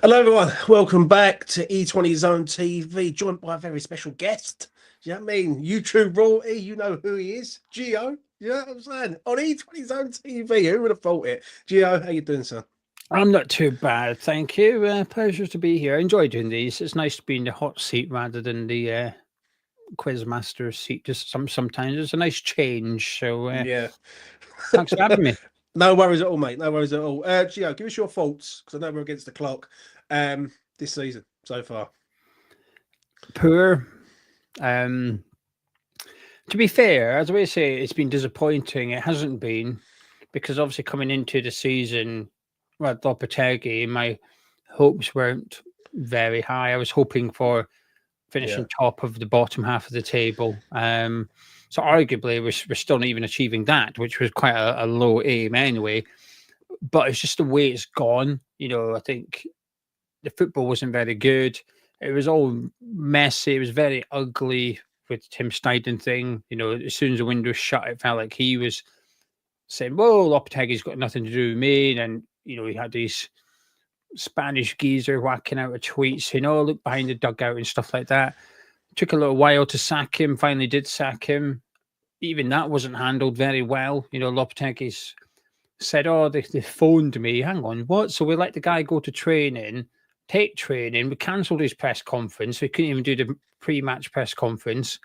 Hello, everyone. Welcome back to E20 Zone TV, joined by a very special guest. Do you know what I mean? YouTube royalty, you know who he is. Gio, you know what I'm saying? On E20 Zone TV, who would have thought it? Gio, how you doing, sir? I'm not too bad, thank you. Pleasure to be here. I enjoy doing these. It's nice to be in the hot seat rather than the quizmaster seat. Just sometimes it's a nice change. So Yeah. thanks for having me. No worries at all, mate. No worries at all. Gio, give us your thoughts, because I know we're against the clock, this season so far. Poor. To be fair, as I say, it's been disappointing. It hasn't been because obviously coming into the season, with Lopetegui, my hopes weren't very high. I was hoping for finishing top of the bottom half of the table. So arguably, we're still not even achieving that, which was quite a low aim anyway. But it's just the way it's gone. I think the football wasn't very good. It was all messy. It was very ugly with Tim Steidten thing. As soon as the window shut, it felt like he was saying, "Well, Lopetegui's got nothing to do with me." And he had these Spanish geezer whacking out of tweets, look behind the dugout and stuff like that. Took a little while to sack him. Finally, did sack him. Even that wasn't handled very well. Lopetegui's said, "Oh, they phoned me." Hang on, what? So we let the guy go to training, take training. We cancelled his press conference. So he couldn't even do the pre-match press conference.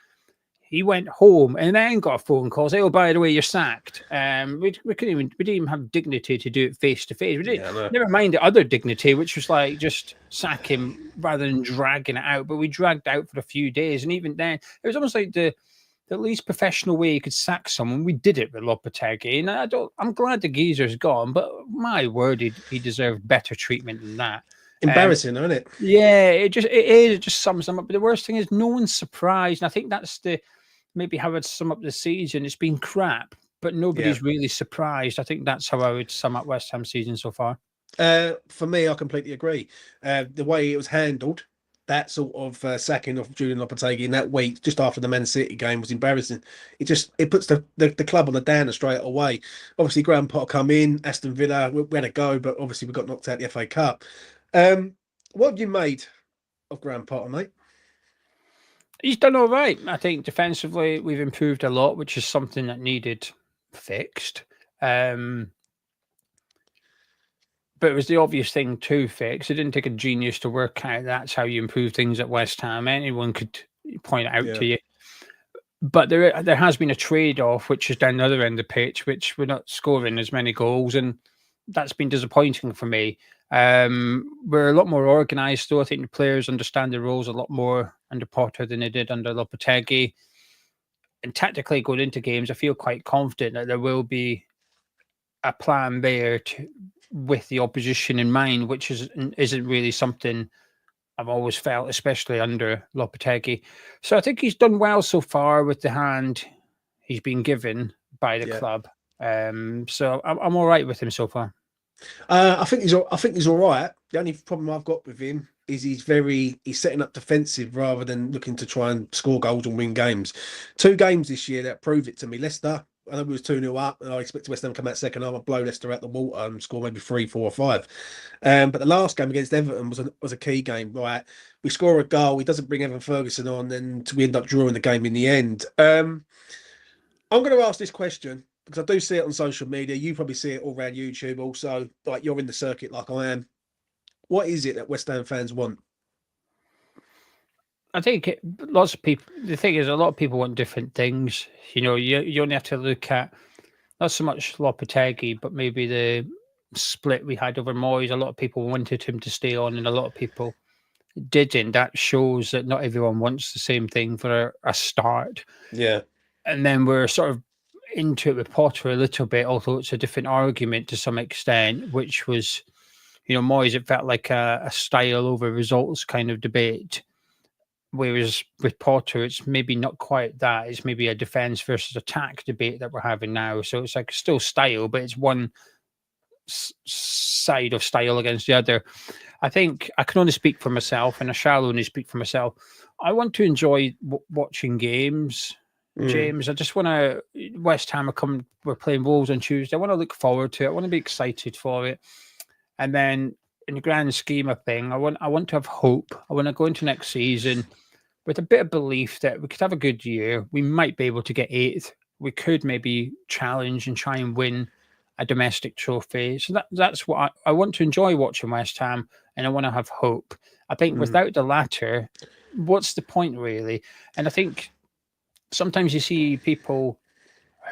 He went home and then got a phone call saying, "Oh, by the way, you're sacked." We didn't even have dignity to do it face to face. We didn't. Never mind the other dignity, which was like just sack him rather than dragging it out. But we dragged out for a few days, and even then, it was almost like the least professional way you could sack someone. We did it with Lopetegui, and I'm glad the geezer's gone, but my word, he deserved better treatment than that. Embarrassing, isn't it? Yeah, it just sums them up. But the worst thing is no one's surprised. And I think that's maybe how I'd sum up the season. It's been crap, but nobody's really surprised. I think that's how I would sum up West Ham season so far. For me, I completely agree. The way it was handled, that sort of sacking of Julian Lopetegui in that week, just after the Man City game, was embarrassing. It puts the club on the downer straight away. Obviously, Graham Potter come in, Aston Villa, we had a go, but obviously we got knocked out the FA Cup. What have you made of Graham Potter, mate? He's done all right. I think defensively we've improved a lot, which is something that needed fixed. But it was the obvious thing to fix. It didn't take a genius to work out that's how you improve things at West Ham. Anyone could point it out to you. But there has been a trade-off, which is down the other end of the pitch, which we're not scoring as many goals, and that's been disappointing for me. We're a lot more organised, though. I think the players understand the roles a lot more under Potter than they did under Lopetegui. And tactically, going into games, I feel quite confident that there will be a plan there with the opposition in mind, which isn't really something I've always felt, especially under Lopetegui. So I think he's done well so far with the hand he's been given by the club. So I'm all right with him so far. I think he's all right. The only problem I've got with him is he's setting up defensive rather than looking to try and score goals and win games. 2 games this year that prove it to me. Leicester, I know we was 2-0 up, and I expect West Ham to come out second half and blow Leicester out the water and score maybe 3, 4, or 5. But the last game against Everton was a key game. Right, we score a goal, he doesn't bring Evan Ferguson on, and we end up drawing the game in the end. I'm going to ask this question because I do see it on social media. You probably see it all around YouTube also. Like, you're in the circuit like I am. What is it that West Ham fans want? I think lots of people, the thing is, a lot of people want different things. You only have to look at not so much Lopetegui, but maybe the split we had over Moyes. A lot of people wanted him to stay on, and a lot of people didn't. That shows that not everyone wants the same thing for a start. Yeah. And then we're sort of into it with Potter a little bit, although it's a different argument to some extent, which was, Moyes, it felt like a style over results kind of debate. Whereas with Potter, it's maybe not quite that. It's maybe a defense versus attack debate that we're having now. So it's like still style, but it's one side of style against the other. I think I can only speak for myself, and I shall only speak for myself. I want to enjoy watching games, James. I just want to. West Ham we're playing Wolves on Tuesday. I want to look forward to it. I want to be excited for it. And then in the grand scheme of thing, I want to have hope. I want to go into next season with a bit of belief that we could have a good year. We might be able to get eighth. We could maybe challenge and try and win a domestic trophy. So that's what I want to enjoy watching West Ham, and I want to have hope. I think without the latter, what's the point really? And I think sometimes you see people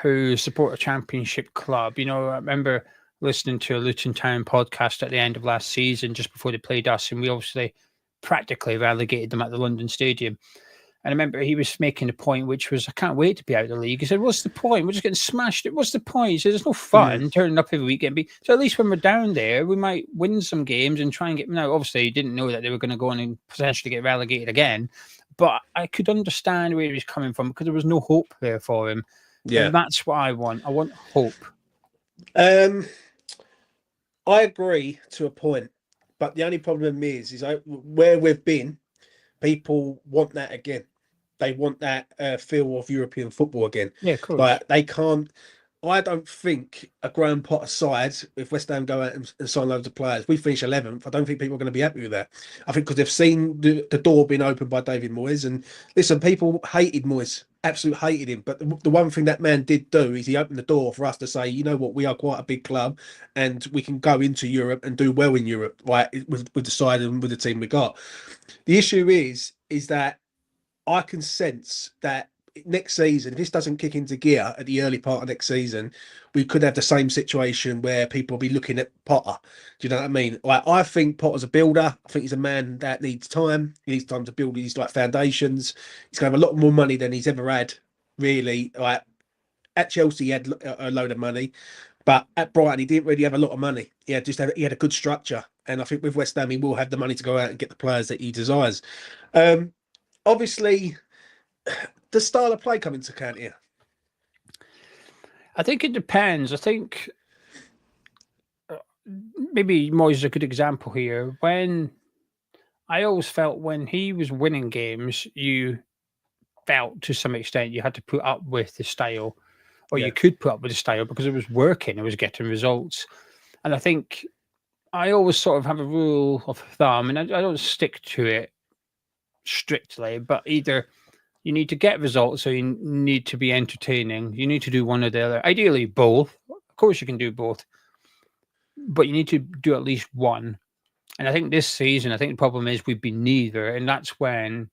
who support a championship club. You know, I remember listening to a Luton Town podcast at the end of last season, just before they played us, and we obviously practically relegated them at the London Stadium. And I remember he was making a point, which was, I can't wait to be out of the league. He said, what's the point? We're just getting smashed. What's the point? He said, there's no fun turning up every week. So at least when we're down there, we might win some games and try and get... Now, obviously, he didn't know that they were going to go on and potentially get relegated again. But I could understand where he was coming from because there was no hope there for him. Yeah. And that's what I want. I want hope. I agree to a point. But the only problem is where we've been, people want that again. They want that feel of European football again. Yeah, of course. Like they can't. I don't think a Graham Potter side, if West Ham go out and sign loads of players, we finish 11th. I don't think people are going to be happy with that. I think because they've seen the door being opened by David Moyes, and listen, people hated Moyes, absolutely hated him. But the one thing that man did do is he opened the door for us to say, you know what, we are quite a big club, and we can go into Europe and do well in Europe, right? With the side and with the team we got. The issue is that I can sense that next season, if this doesn't kick into gear at the early part of next season, we could have the same situation where people will be looking at Potter. Do you know what I mean? Like, I think Potter's a builder. I think he's a man that needs time. He needs time to build these foundations. He's going to have a lot more money than he's ever had, really. Like at Chelsea, he had a load of money, but at Brighton, he didn't really have a lot of money. He had a good structure, and I think with West Ham, he will have the money to go out and get the players that he desires. Obviously, the style of play come into account here? I think it depends. I think maybe Moyes is a good example here. When I always felt when he was winning games, you felt to some extent you had to put up with the style, or you could put up with the style because it was working, it was getting results. And I think I always sort of have a rule of thumb, and I don't stick to it strictly, but either you need to get results or you need to be entertaining. You need to do one or the other. Ideally, both. Of course, you can do both. But you need to do at least one. And I think this season, I think the problem is we've been neither. And that's when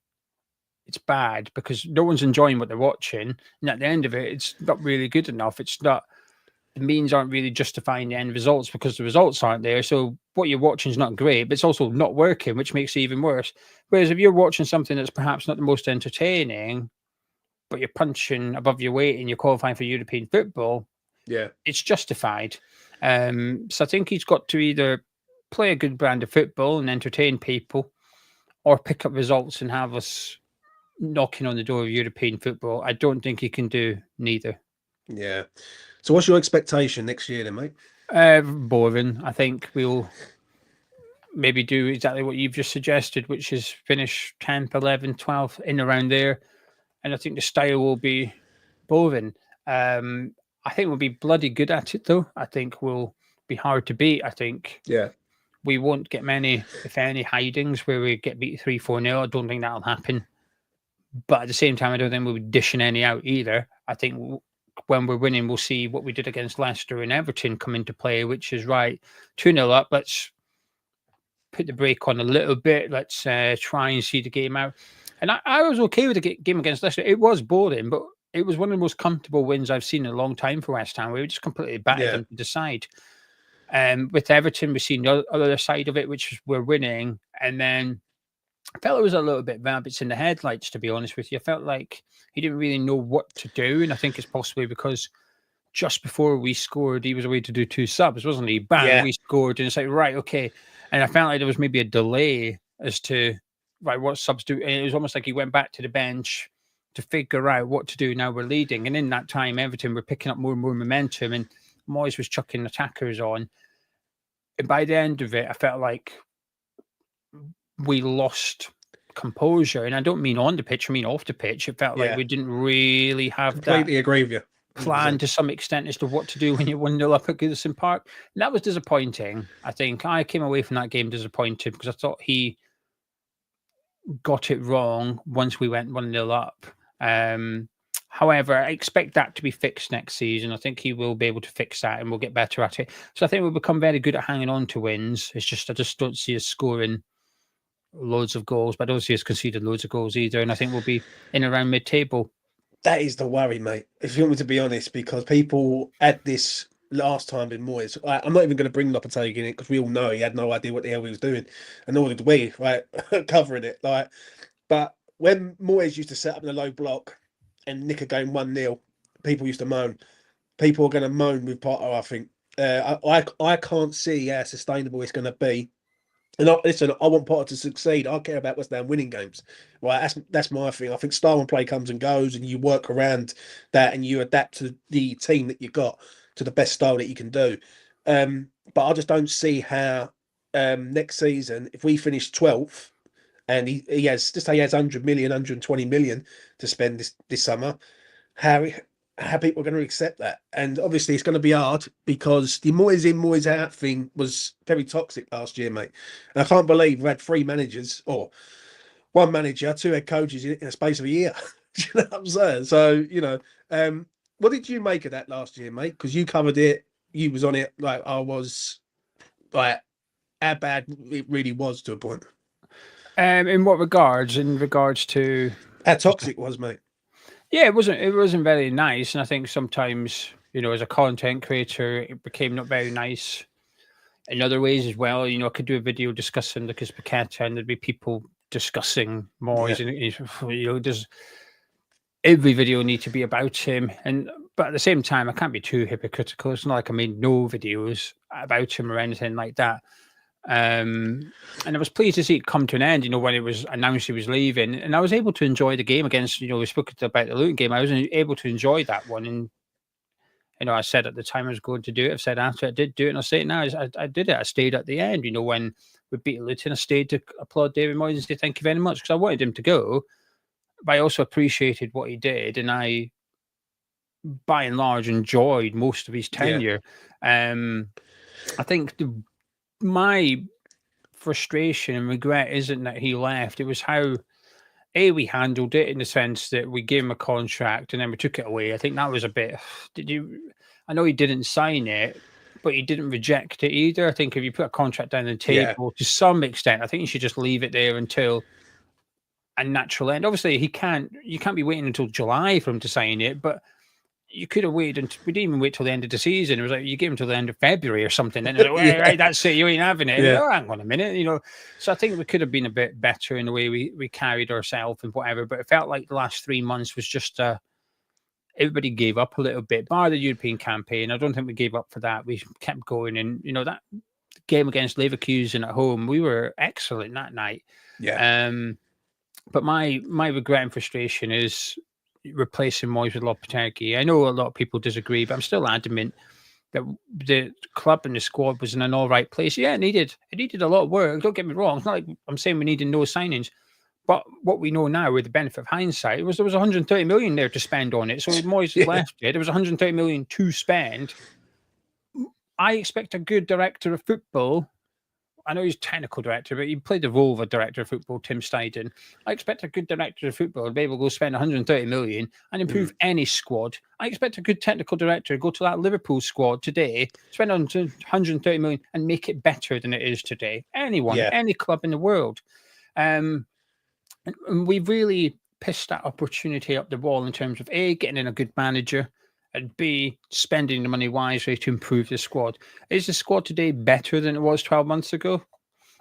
it's bad because no one's enjoying what they're watching. And at the end of it, it's not really good enough. It's not... The means aren't really justifying the end results because the results aren't there. So what you're watching is not great, but it's also not working, which makes it even worse. Whereas if you're watching something that's perhaps not the most entertaining, but you're punching above your weight and you're qualifying for European football, it's justified. So I think he's got to either play a good brand of football and entertain people, or pick up results and have us knocking on the door of European football. I don't think he can do neither. Yeah. So what's your expectation next year then, mate? Boring. I think we'll maybe do exactly what you've just suggested, which is finish 10th, 11th, 12th, in around there. And I think the style will be boring. I think we'll be bloody good at it, though. I think we'll be hard to beat. I think we won't get many, if any, hidings where we get beat 3-4-0. I don't think that'll happen. But at the same time, I don't think we'll be dishing any out either. I think when we're winning, we'll see what we did against Leicester and Everton come into play, which is right, 2-0 up. Let's put the brake on a little bit. Let's try and see the game out. And I was okay with the game against Leicester. It was boring, but it was one of the most comfortable wins I've seen in a long time for West Ham. We were just completely battered them to the side. With Everton, we've seen the other side of it, which is we're winning. And then I felt it was a little bit rabbits in the headlights, to be honest with you. I felt like he didn't really know what to do. And I think it's possibly because just before we scored, he was away to do 2 subs, wasn't he? Bang, we scored. And it's like, right, okay. And I felt like there was maybe a delay as to, right, what subs do. And it was almost like he went back to the bench to figure out what to do. Now we're leading. And in that time, Everton were picking up more and more momentum. And Moyes was chucking attackers on. And by the end of it, I felt like we lost composure, and I don't mean on the pitch, I mean off the pitch. It felt like we didn't really have completely agree with you. plan 100%. to some extent as to what to do when you're 1-0 up at Goodison Park. And that was disappointing. I think I came away from that game disappointed because I thought he got it wrong once we went 1-0 up. However, I expect that to be fixed next season. I think he will be able to fix that and we'll get better at it. So I think we'll become very good at hanging on to wins. It's just I just don't see us scoring loads of goals, but I don't see us conceding loads of goals either. And I think we'll be in around mid-table. That is the worry, mate. If you want me to be honest, because people had this last time in Moyes. I'm not even going to bring Lopetegui in it because we all know he had no idea what the hell he was doing, and nor did we, right? Covering it, like. But when Moyes used to set up in a low block and nick a game 1-0, people used to moan. People are going to moan with Potter, I think. I can't see how sustainable it's going to be. And listen, I want Potter to succeed. I care about West Ham winning games, right? That's my thing. I think style and play comes and goes, and you work around that, and you adapt to the team that you got to the best style that you can do. But I just don't see how next season, if we finish 12th, and he has just say he has 100 million, 120 million to spend this summer, how people are going to accept that. And obviously it's going to be hard because the Moyes in, Moyes out thing was very toxic last year, mate. And I can't believe we had 3 managers, or 1 manager, 2 head coaches in a space of a year. Do you know what I'm saying? So, what did you make of that last year, mate? Because you covered it, you was on it like I was, like how bad it really was to a point. In what regards? In regards to how toxic it was, mate. Yeah, it wasn't very nice, and I think sometimes, as a content creator, it became not very nice in other ways as well. I could do a video discussing Lucas Paqueta, and there'd be people discussing Moyes, and does every video need to be about him? But at the same time, I can't be too hypocritical. It's not like I made no videos about him or anything like that. And I was pleased to see it come to an end, when it was announced he was leaving, and I was able to enjoy the game against, we spoke about the Luton game. I was able to enjoy that one, and I said at the time I was going to do it. I've said after I did do it, and I'll say it now. I did it. I stayed at the end. When we beat Luton, I stayed to applaud David Moyes and say thank you very much because I wanted him to go, but I also appreciated what he did, and I, by and large, enjoyed most of his tenure. I think my frustration and regret isn't that he left. It was how we handled it, in the sense that we gave him a contract and then we took it away. I think that was a bit. I know he didn't sign it, but he didn't reject it either. I think if you put a contract down the table, to some extent, I think you should just leave it there until a natural end. Obviously, you can't be waiting until July for him to sign it, but you could have waited until, we didn't even wait till the end of the season. It was like you gave him till the end of February or something. And like, well, right, that's it. You ain't having it. Oh, hang on a minute, So I think we could have been a bit better in the way we carried ourselves and whatever. But it felt like the last 3 months was just everybody gave up a little bit, bar the European campaign. I don't think we gave up for that. We kept going, and that game against Leverkusen at home, we were excellent that night. But my regret and frustration is replacing Moyes with Lopetegui. I know a lot of people disagree, but I'm still adamant that the club and the squad was in an all right place. Yeah, it needed a lot of work. Don't get me wrong. It's not like I'm saying we needed no signings, but what we know now, with the benefit of hindsight, was there was 130 million there to spend on it. So Moyes left it. There was 130 million to spend. I expect a good director of football. I know he's technical director, but he played the role of a director of football, Tim Steidten. I expect a good director of football to be able to go spend 130 million and improve any squad. I expect a good technical director to go to that Liverpool squad today, spend 130 million and make it better than it is today. Anyone, any club in the world. And we've really pissed that opportunity up the wall in terms of A, getting in a good manager, and B, spending the money wisely to improve the squad. Is the squad today better than it was 12 months ago?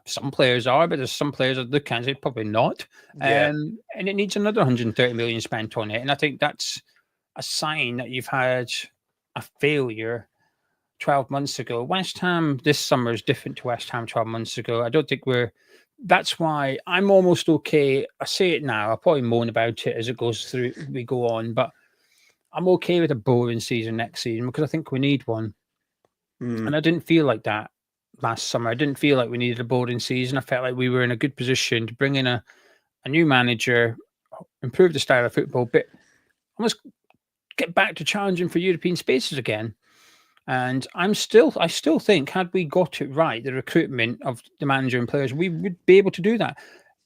Some players are, but there's some players that look and say probably not. And it needs another 130 million spent on it. And I think that's a sign that you've had a failure 12 months ago. West Ham this summer is different to West Ham 12 months ago. I don't think that's why I'm almost okay. I say it now. I'll probably moan about it as it goes through, we go on, but I'm okay with a boring season next season because I think we need one. And I didn't feel like that last summer. I didn't feel like we needed a boring season. I felt like we were in a good position to bring in a new manager, improve the style of football, but almost get back to challenging for European spaces again. And I still think, had we got it right, the recruitment of the manager and players, we would be able to do that.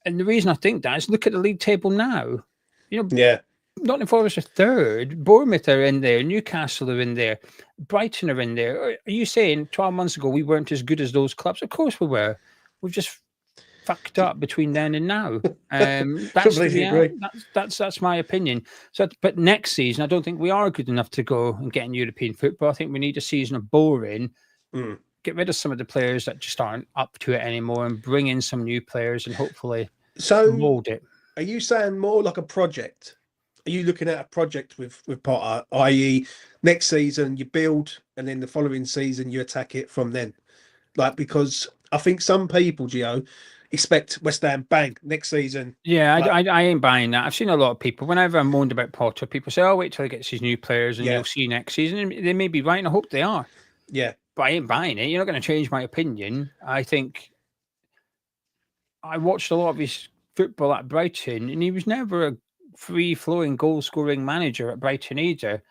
And the reason I think that is look at the league table now. Yeah. Nottingham Forest are third, Bournemouth are in there, Newcastle are in there, Brighton are in there. Are you saying 12 months ago we weren't as good as those clubs? Of course we were. We've just fucked up between then and now. That's the reality. That's my opinion. So, but next season, I don't think we are good enough to go and get in European football. I think we need a season of boring. Get rid of some of the players that just aren't up to it anymore, and bring in some new players and hopefully mold it. Are you saying more like a project? Are you looking at a project with Potter, i.e., next season you build and then the following season you attack it from then? Like, because I think some people, Gio, expect West Ham bang next season. Yeah, I ain't buying that. I've seen a lot of people. Whenever I'm moaned about Potter, people say, "Oh, wait till he gets his new players, and you'll see next season." And they may be right, and I hope they are. Yeah, but I ain't buying it. You're not going to change my opinion. I think I watched a lot of his football at Brighton, and he was never a free-flowing goal-scoring manager at Brighton either.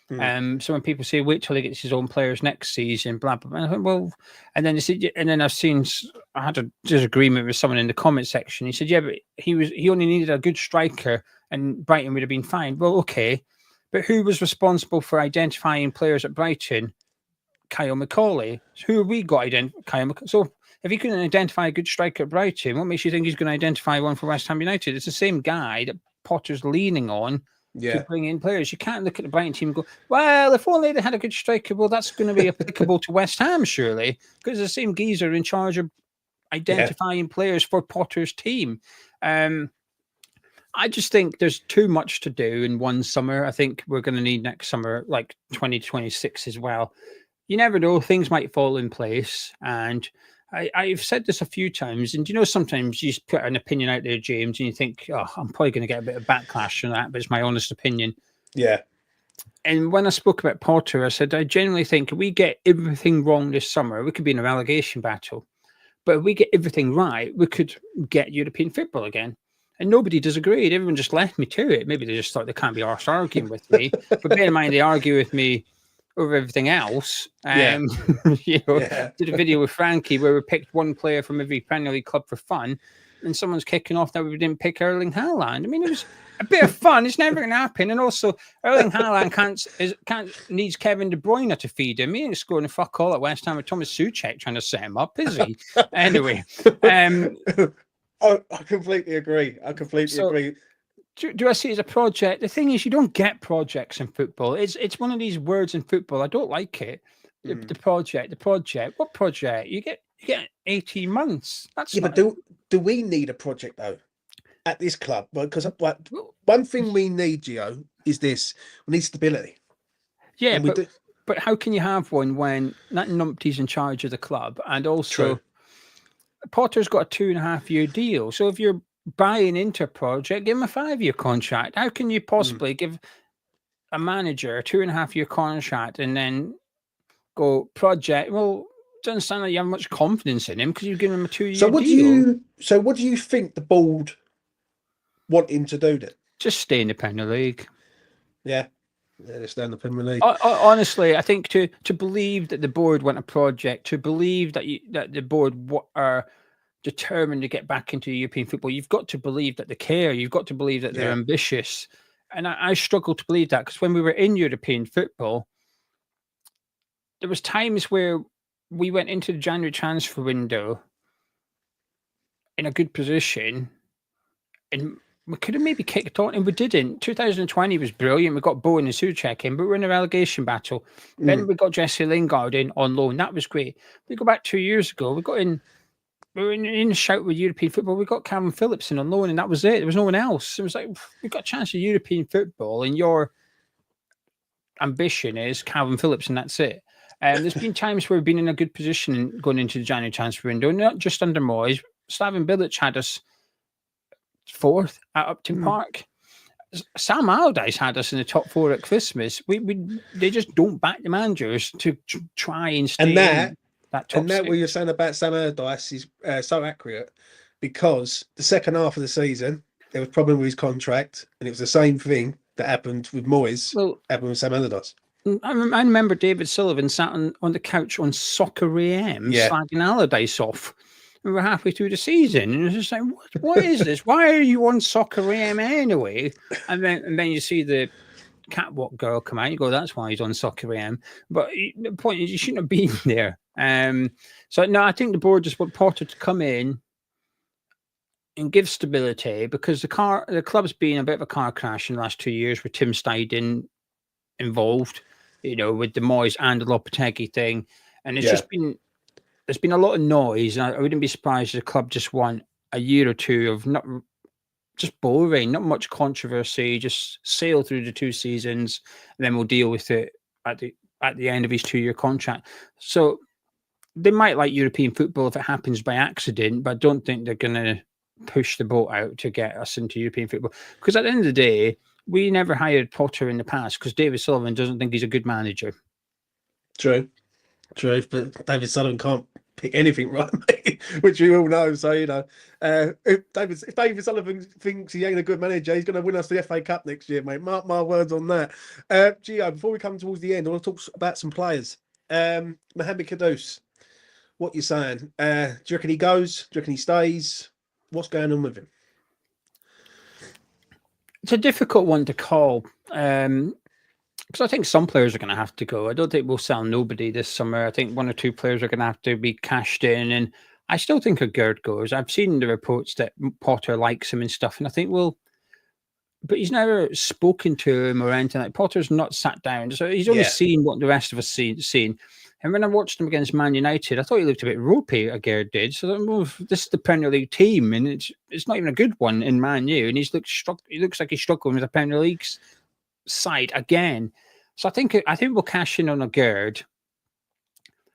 So when people say wait till he gets his own players next season, blah blah blah, I think, well, and then I had a disagreement with someone in the comment section. He said, yeah, but he only needed a good striker, and Brighton would have been fine. Well, okay, but who was responsible for identifying players at Brighton? Kyle McCauley. Who have we got? So if he couldn't identify a good striker at Brighton, what makes you think he's going to identify one for West Ham United? It's the same guy that Potter's leaning on to bring in players. You can't look at the Brighton team and go, well, if only they had a good striker, well, that's going to be applicable to West Ham, surely, because the same geezer in charge of identifying players for Potter's team. I just think there's too much to do in one summer. I think we're going to need next summer, like 2026 as well. You never know, things might fall in place. And I've said this a few times, and sometimes you just put an opinion out there, James, and you think, oh, I'm probably going to get a bit of backlash from that, but it's my honest opinion. Yeah. And when I spoke about Potter, I said, I genuinely think if we get everything wrong this summer, we could be in a relegation battle. But if we get everything right, we could get European football again. And nobody disagreed. Everyone just left me to it. Maybe they just thought they can't be arsed arguing with me. But bear in mind, they argue with me over everything else. Did a video with Frankie where we picked one player from every Premier League club for fun, and someone's kicking off that we didn't pick Erling Haaland. I mean, it was a bit of fun. It's never going to happen. And also, Erling Haaland needs Kevin De Bruyne to feed him. He ain't scoring a fuck all at West Ham with Tomas Soucek trying to set him up, is he? Anyway. I completely agree. Agree. Do I see it as a project? The thing is, you don't get projects in football. It's one of these words in football. I don't like it. The project. What project? You get 18 months. That's but do we need a project though at this club? Because one thing we need, Gio, is this: we need stability. Yeah, but how can you have one when that numpty's in charge of the club, and also Potter's got a 2.5-year deal? So if you're buying into a project, give him a 5-year contract. How can you possibly give a manager a 2.5-year contract and then go project? Well, it doesn't sound like you have much confidence in him because you've given him a 2-year deal. So what do you think the board want him to do then? Just stay in the Premier League. Yeah, they stay in the Premier League. Honestly, I think to believe that the board want a project, to believe that the board are determined to get back into European football, you've got to believe that they care. You've got to believe that they're ambitious. And I struggle to believe that, because when we were in European football, there was times where we went into the January transfer window in a good position, and we could have maybe kicked on, and we didn't. 2020 was brilliant. We got Bowen and Soucek in, but we're in a relegation battle. Then we got Jesse Lingard in on loan. That was great. We go back 2 years ago. We were in a shout with European football. We got Calvin Phillips in on loan, and that was it. There was no one else. It was like, we've got a chance of European football, and your ambition is Calvin Phillips, and that's it. There's been times where we've been in a good position going into the January transfer window, not just under Moyes. Slaven Bilic had us 4th at Upton Park. Sam Allardyce had us in the top 4 at Christmas. They just don't back the managers to try and stay in that top and that what you're saying about Sam Allardyce is so accurate, because the second half of the season there was a problem with his contract, and it was the same thing that happened with Moyes Well, happened with Sam Allardyce. I remember David Sullivan sat on the couch on Soccer AM slagging Allardyce off. We were halfway through the season, and it was just like, what is this? Why are you on Soccer AM anyway? And then you see the catwalk girl come out. You go, that's why he's on Soccer AM. But the point is, you shouldn't have been there. So no, I think the board just want Potter to come in and give stability, because the club's been a bit of a car crash in the last 2 years with Tim Steidten involved, with the Moyes and the Lopetegui thing, and it's just been. There's been a lot of noise, and I wouldn't be surprised if the club just want a year or two of not just boring, not much controversy, just sail through the 2 seasons, and then we'll deal with it at the end of his 2-year contract. So they might like European football if it happens by accident, but I don't think they're going to push the boat out to get us into European football. Because at the end of the day, we never hired Potter in the past because David Sullivan doesn't think he's a good manager. True, but David Sullivan can't pick anything right, mate, which you all know. So if David Sullivan thinks he ain't a good manager, he's going to win us the FA Cup next year, mate. Mark my words on that. Gio, before we come towards the end, I want to talk about some players. Mohamed Kudus, what you saying? Do you reckon he goes? Do you reckon he stays? What's going on with him? It's a difficult one to call. Because I think some players are going to have to go. I don't think we'll sell nobody this summer. I think 1 or 2 players are going to have to be cashed in. And I still think Gerd goes. I've seen the reports that Potter likes him and stuff. And I think, but he's never spoken to him or anything. Like, Potter's not sat down. So he's only seen what the rest of us seen. And when I watched him against Man United, I thought he looked a bit ropey, Gerd did. So this is the Premier League team. And it's not even a good one in Man U. And he looks like he's struggling with the Premier League side again. So I think we'll cash in on a Gerd.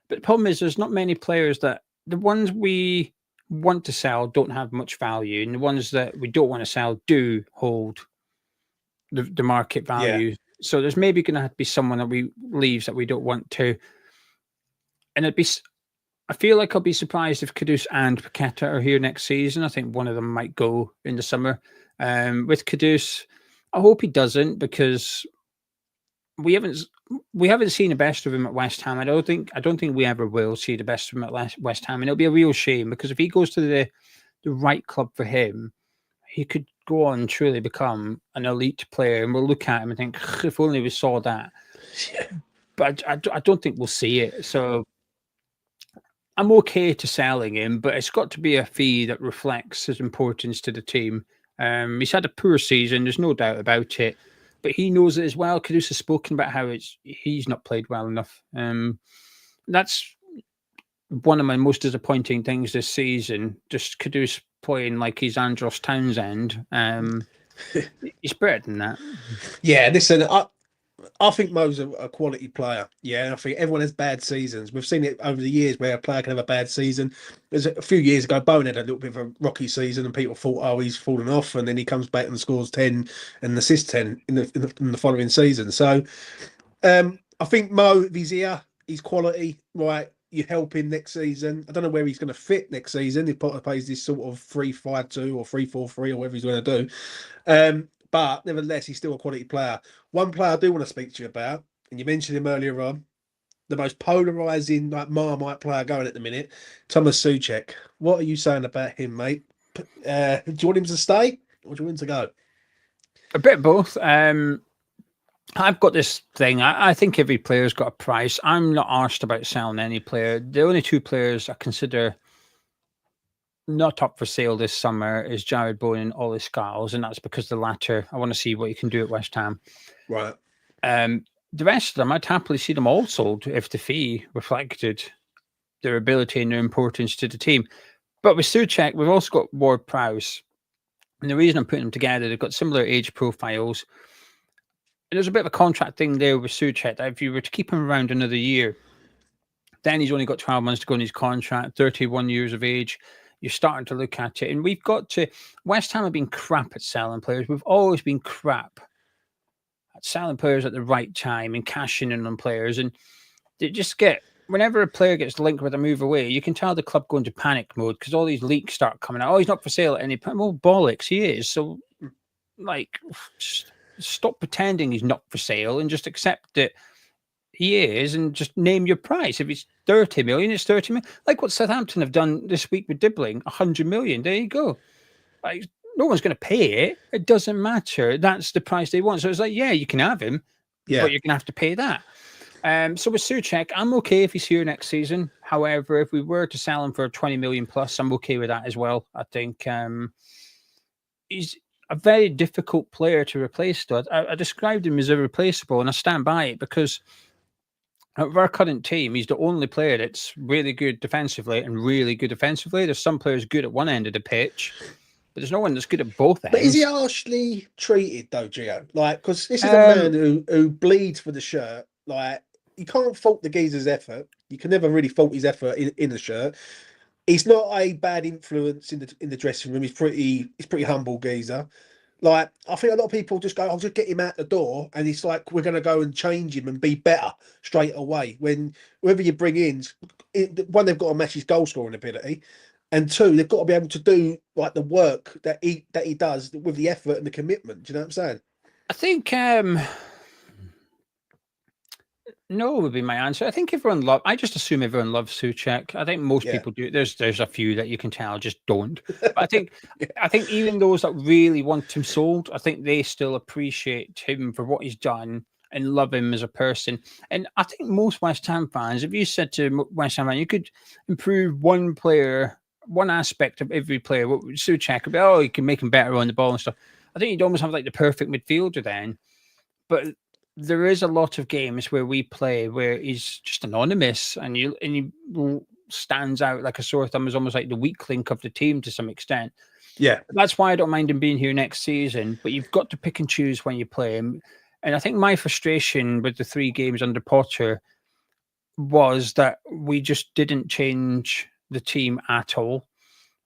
But the problem is there's not many players that the ones we want to sell don't have much value, and the ones that we don't want to sell do hold the market value. Yeah. So there's maybe going to have to be someone that we leaves that we don't want to. And I feel like I'll be surprised if Kudus and Paqueta are here next season. I think one of them might go in the summer. With Kudus, I hope he doesn't, because we haven't seen the best of him at West Ham. I don't think we ever will see the best of him at West Ham, and it'll be a real shame, because if he goes to the right club for him, he could go on and truly become an elite player, and we'll look at him and think, if only we saw that. Yeah. But I don't think we'll see it. So I'm okay to selling him, but it's got to be a fee that reflects his importance to the team. He's had a poor season, there's no doubt about it, but he knows it as well. Kudus has spoken about how he's not played well enough. That's one of my most disappointing things this season. Just Kudus playing like he's Andros Townsend. He's better than that. Yeah, listen, I think Mo's a quality player. Yeah, I think everyone has bad seasons. We've seen it over the years where a player can have a bad season. There's a few years ago, Bowen had a little bit of a rocky season, and people thought, oh, he's fallen off, and then he comes back and scores 10 and assists 10 in the following season. So I think Mo, if he's here, he's quality, right? You help him next season. I don't know where he's going to fit next season if Potter plays this sort of 3-5-2 or 3-4-3 or whatever he's going to do. But nevertheless, he's still a quality player. One player I do want to speak to you about, and you mentioned him earlier on, the most polarising, like Marmite player going at the minute, Tomas Soucek. What are you saying about him, mate? Do you want him to stay, or do you want him to go? A bit of both. I've got this thing. I think every player's got a price. I'm not arsed about selling any player. The only 2 players I consider not up for sale this summer is Jared Bowen and Ollie Skiles, and that's because the latter, I want to see what you can do at West Ham. Right. The rest of them, I'd happily see them all sold if the fee reflected their ability and their importance to the team. But with Soucek, we've also got Ward-Prowse. And the reason I'm putting them together, they've got similar age profiles. And there's a bit of a contract thing there with Soucek, that if you were to keep him around another year, then he's only got 12 months to go in his contract, 31 years of age. You're starting to look at it. And we've got to... West Ham have been crap at selling players. We've always been crap at selling players at the right time and cashing in on players. And they just get... Whenever a player gets linked with a move away, you can tell the club go into panic mode because all these leaks start coming out. Oh, he's not for sale at any point. Well, bollocks, he is. So, like... stop pretending he's not for sale and just accept that he is, and just name your price. If it's 30 million, it's 30 million. Like what Southampton have done this week with Dibbling, 100 million. There you go. Like, no one's going to pay it. It doesn't matter. That's the price they want. So it's like, yeah, you can have him, Yeah. but you're going to have to pay that. So with Soucek, I'm okay if he's here next season. However, if we were to sell him for 20 million plus, I'm okay with that as well. I think he's a very difficult player to replace. I described him as irreplaceable, and I stand by it, because of our current team, he's the only player that's really good defensively and really good offensively. There's some players good at one end of the pitch, but there's no one that's good at both ends. But is he harshly treated though, Gio? Like, because this is a man who bleeds for the shirt. Like, you can't fault the geezer's effort. You can never really fault his effort in the shirt. He's not a bad influence in the dressing room. He's pretty humble geezer. Like, I think a lot of people just go, I'll just get him out the door, and it's like, we're going to go and change him and be better straight away. When whoever you bring in, one, they've got to match his goal scoring ability, and two, they've got to be able to do like the work that he does with the effort and the commitment. Do you know what I'm saying? I think no would be my answer. I think I just assume everyone loves Soucek. I think most people do. There's a few that you can tell just don't. But I think I think even those that really want him sold, I think they still appreciate him for what he's done and love him as a person. And I think most West Ham fans, if you said to West Ham fan, you could improve one player, one aspect of every player, what would Soucek be? Oh, you can make him better on the ball and stuff. I think you'd almost have like the perfect midfielder then. But there is a lot of games where we play where he's just anonymous, and he stands out like a sore thumb, as almost like the weak link of the team to some extent. Yeah, that's why I don't mind him being here next season. But you've got to pick and choose when you play him. And I think my frustration with the 3 games under Potter was that we just didn't change the team at all.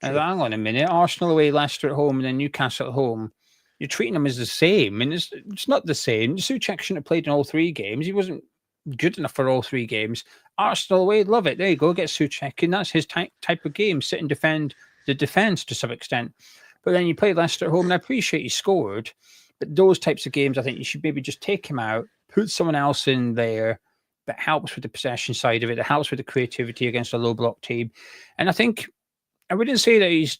And hang on a minute, Arsenal away, Leicester at home, and then Newcastle at home. You're treating them as the same, and it's not the same. Soucek shouldn't have played in all 3 games. He wasn't good enough for all 3 games. Arsenal away, love it. There you go, get Soucek, and that's his type of game. Sit and defend the defence to some extent. But then you play Leicester at home, and I appreciate he scored, but those types of games, I think you should maybe just take him out, put someone else in there that helps with the possession side of it, that helps with the creativity against a low block team. And I think I wouldn't say that he's,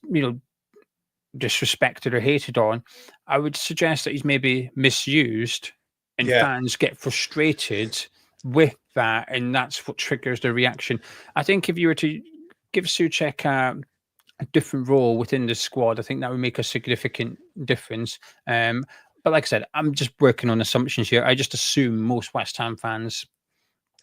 disrespected or hated on. I would suggest that he's maybe misused, and fans get frustrated with that, and that's what triggers the reaction. I think if you were to give Soucek a different role within the squad, I think that would make a significant difference. But like I said, I'm just working on assumptions here. I just assume most West Ham fans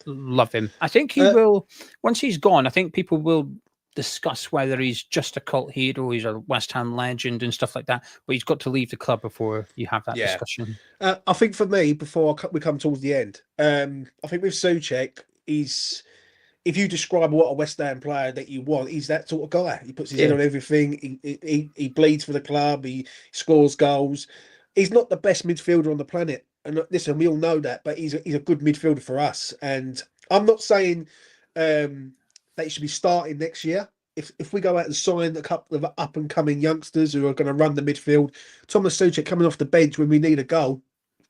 love him. I think he will, once he's gone, I think people will discuss whether he's just a cult hero, he's a West Ham legend and stuff like that, but he's got to leave the club before you have that discussion. I think for me, before we come towards the end, I think with Soucek, if you describe what a West Ham player that you want, he's that sort of guy. He puts his head on everything. He bleeds for the club. He scores goals. He's not the best midfielder on the planet, and listen, we all know that. But he's a good midfielder for us. And I'm not saying that he should be starting next year. If we go out and sign a couple of up and coming youngsters who are going to run the midfield, Tomas Soucek coming off the bench when we need a goal,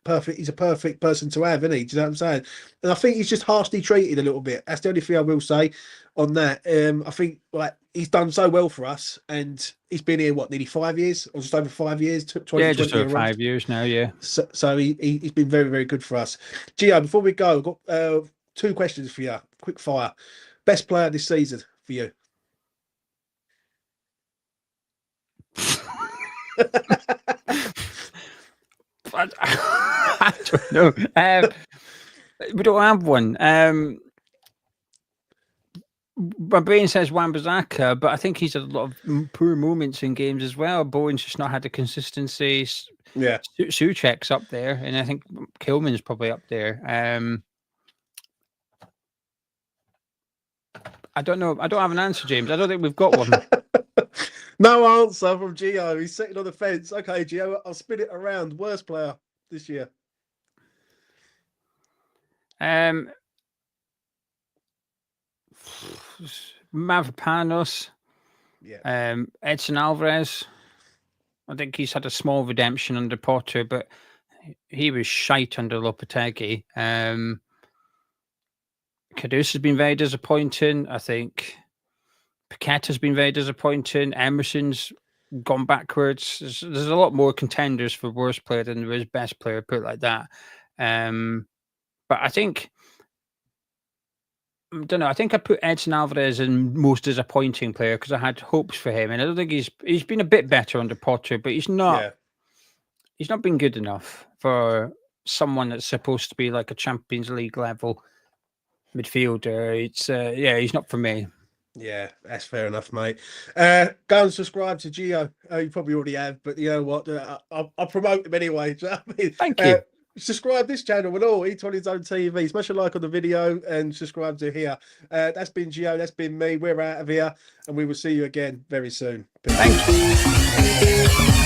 perfect. He's a perfect person to have, isn't he? Do you know what I'm saying? And I think he's just harshly treated a little bit. That's the only thing I will say on that. I think like he's done so well for us, and he's been here nearly 5 years, or just over 5 years. Just over 5 years now. Yeah. So he's been very, very good for us. Gio, before we go, I've got 2 questions for you. Quick fire. Best player this season for you? I don't know. We don't have one. My brain says Wan-Bissaka, but I think he's had a lot of poor moments in games as well. Bowen's just not had the consistency. Yeah. Soucek's up there, and I think Kilman's probably up there. I don't know. I don't have an answer, James. I don't think we've got one. No answer from Gio. He's sitting on the fence. Okay, Gio, I'll spin it around. Worst player this year? Mavropanos. Yeah. Edson Alvarez. I think he's had a small redemption under Potter, but he was shite under Lopetegui. Kudus has been very disappointing. I think Paquette has been very disappointing. Emerson's gone backwards. There's a lot more contenders for worst player than there is best player, put it like that. But I think, I don't know, I think I put Edson Alvarez in most disappointing player because I had hopes for him. And I don't think he's been a bit better under Potter, but he's not been good enough for someone that's supposed to be like a Champions League level midfielder. It's he's not for me. Yeah, that's fair enough, mate. Go and subscribe to Gio. You probably already have, but you know what? I'll promote him anyway. Do you know what I mean? Thank you. Subscribe this channel and all. Each on his own TV. Smash a like on the video and subscribe to here. That's been Gio. That's been me. We're out of here, and we will see you again very soon. Peace. Thank you.